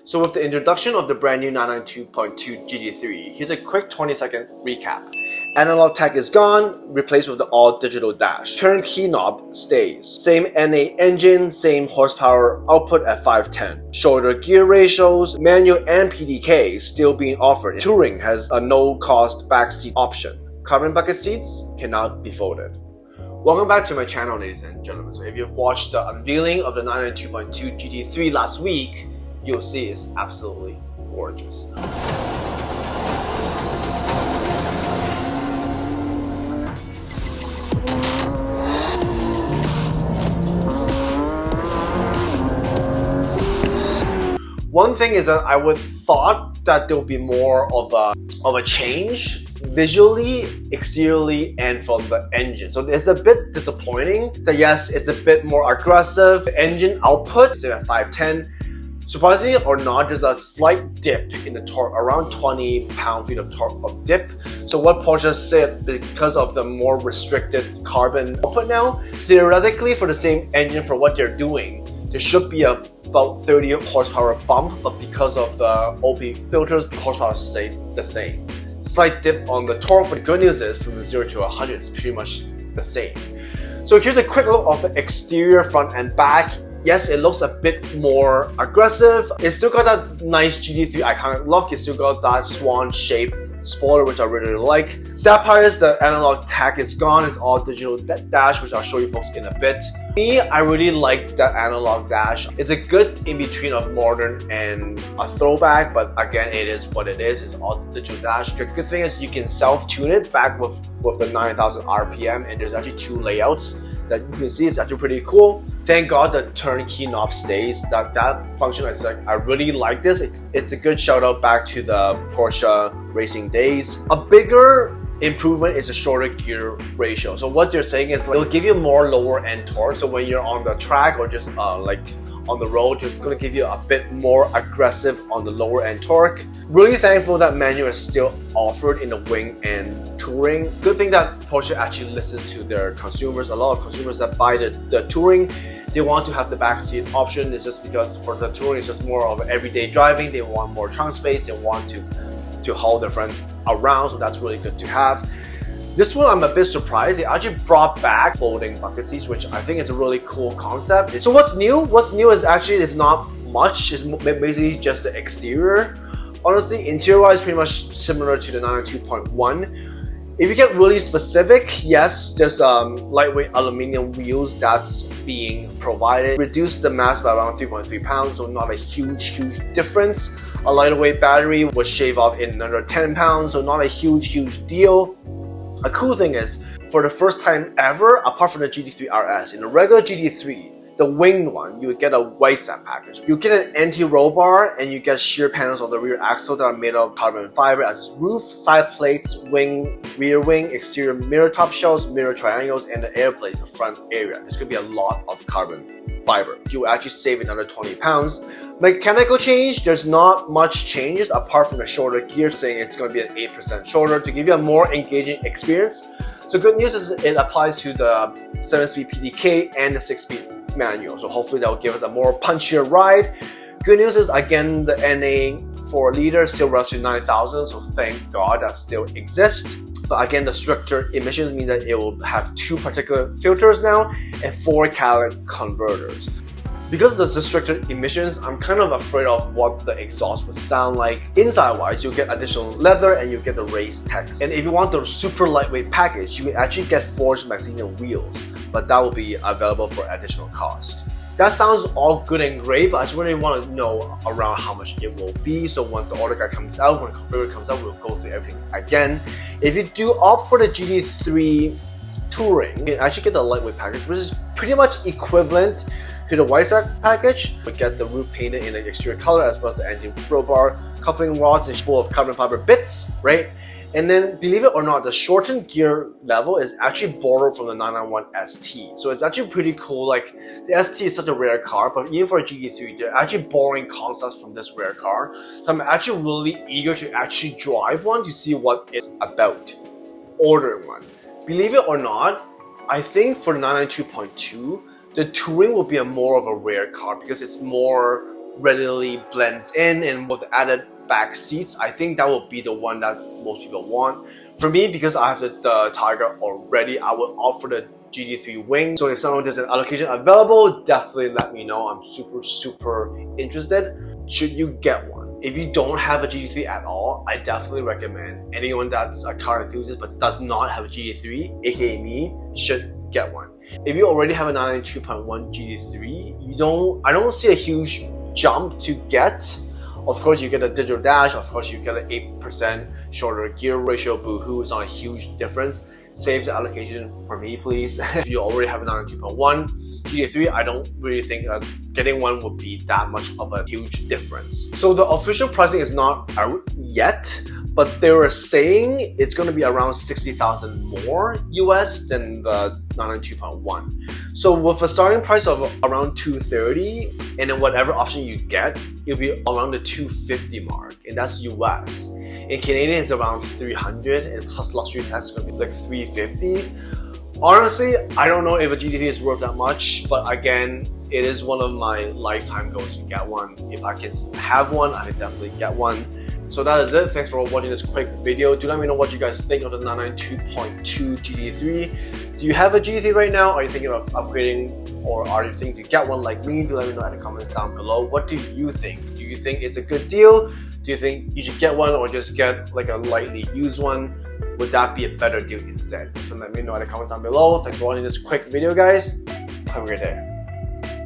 So with the introduction of the brand new 992.2 GT3, here's a quick 20-second recap. Analog tech is gone, replaced with the all-digital dash. Turn key knob stays. Same NA engine, same horsepower output at 510. Shorter gear ratios, manual and PDK still being offered. Touring has a no-cost backseat option. Carbon bucket seats cannot be folded. Welcome back to my channel, ladies and gentlemen. So if you've watched the unveiling of the 992.2 GT3 last week, you'll see it's absolutely gorgeous. One thing is that I would thought that there would be more of a change visually, exteriorly, and from the engine. So it's a bit disappointing that yes, it's a bit more aggressive. Engine output is at 510. Surprisingly or not, there's a slight dip in the torque, around 20 pound-feet of torque of dip. So what Porsche said, because of the more restricted carbon output now, theoretically for the same engine for what they're doing, there should be about 30 horsepower bump, but because of the OP filters, the horsepower stayed the same. Slight dip on the torque, but the good news is from the 0 to 100, it's pretty much the same. So here's a quick look of the exterior, front and back. Yes, it looks a bit more aggressive. It's still got that nice GT3 iconic look. It's still got that swan-shaped spoiler, which I really like. Sapphires, the analog tech is gone. It's all digital dash, which I'll show you folks in a bit. Me, I really like that analog dash. It's a good in-between of modern and a throwback, but again, it is what it is. It's all digital dash. The good thing is you can self-tune it back with the 9,000 RPM, and there's actually two layouts that you can see. It's actually pretty cool. Thank God the turn key knob stays. That function is like, I really like this. It's a good shout out back to the Porsche racing days. A bigger improvement is a shorter gear ratio. So what they're saying is like, it'll give you more lower end torque. So when you're on the track or just like on the road, it's going to give you a bit more aggressive on the lower end torque. Really thankful that manual is still offered in the Wing and Touring. Good thing that Porsche actually listens to their consumers. A lot of consumers that buy the Touring, they want to have the backseat option. It's just because for the Touring, it's just more of everyday driving. They want more trunk space. They want to haul their friends around, so that's really good to have. This one, I'm a bit surprised. They actually brought back folding bucket seats, which I think is a really cool concept. So what's new? What's new is actually it's not much. It's basically just the exterior. Honestly, interior-wise, pretty much similar to the 992.1. If you get really specific, yes, there's lightweight aluminum wheels that's being provided. Reduce the mass by around 3.3 pounds, so not a huge difference. A lighter weight battery would shave off in under 10 pounds, so not a huge deal. A cool thing is, for the first time ever, apart from the GT3 RS, in the regular GT3, the winged one, you would get a white set package. You get an anti-roll bar and you get shear panels on the rear axle that are made of carbon fiber as roof, side plates, wing, rear wing, exterior mirror top shells, mirror triangles, and the air plate, the front area. There's going to be a lot of carbon fiber. You will actually save another 20 pounds. Mechanical change, there's not much changes apart from the shorter gear, saying it's going to be an 8% shorter to give you a more engaging experience. So good news is it applies to the 7-speed PDK and the 6-speed manual. So hopefully that will give us a more punchier ride. Good news is again the NA 4 liter still runs to 9,000, so thank God that still exists. But again, the stricter emissions mean that it will have 2 particulate filters now and 4 catalytic converters. Because of the stricter emissions, I'm kind of afraid of what the exhaust would sound like. Inside-wise, you'll get additional leather and you'll get the raised text. And if you want the super lightweight package, you can actually get forged Maxinium wheels, but that will be available for additional cost. That sounds all good and great, but I just really want to know around how much it will be. So when the order guide comes out, when the configurator comes out, we'll go through everything again. If you do opt for the GT3 Touring, you can actually get the lightweight package, which is pretty much equivalent to the white set package. We get the roof painted in the exterior color as well as the anti-roll bar. Coupling rods is full of carbon fiber bits, right? And then, believe it or not, the shortened gear level is actually borrowed from the 991 ST. So it's actually pretty cool. Like, the ST is such a rare car, but even for a GT3, they're actually borrowing concepts from this rare car. So I'm actually really eager to actually drive one to see what it's about. Order one. Believe it or not, I think for 992.2, the Touring will be more of a rare car because it's more readily blends in, and with added back seats, I think that will be the one that most people want. For me, because I have the Tiger already, I would opt for the GT3 wing. So if someone does an allocation available, definitely let me know. I'm super interested. Should you get one? If you don't have a GT3 at all, I definitely recommend anyone that's a car enthusiast but does not have a GT3, aka me, should get one. If you already have a 992.1 GT3, I don't see a huge jump to get. Of course, you get a digital dash. Of course, you get an 8% shorter gear ratio. Boohoo, it's not a huge difference. Save the allocation for me, please. If you already have a 992.1 GT3, I don't really think getting one would be that much of a huge difference. So the official pricing is not out yet, but they were saying it's going to be around 60,000 more US than the 992.1. So with a starting price of around 230, and then whatever option you get, it'll be around the 250 mark, and that's US. In Canadian, it's around 300, and plus luxury tax is going to be like 350. Honestly, I don't know if a GT3 is worth that much, but again, it is one of my lifetime goals to get one. If I can have one, I can definitely get one. So that is it. Thanks for watching this quick video. Do let me know what you guys think of the 992.2 GT3. Do you have a GT3 right now? Are you thinking of upgrading, or are you thinking to get one like me? Do let me know in the comments down below. What do you think? Do you think it's a good deal? Do you think you should get one or just get like a lightly used one? Would that be a better deal instead? So let me know in the comments down below. Thanks for watching this quick video, guys. Have a great day.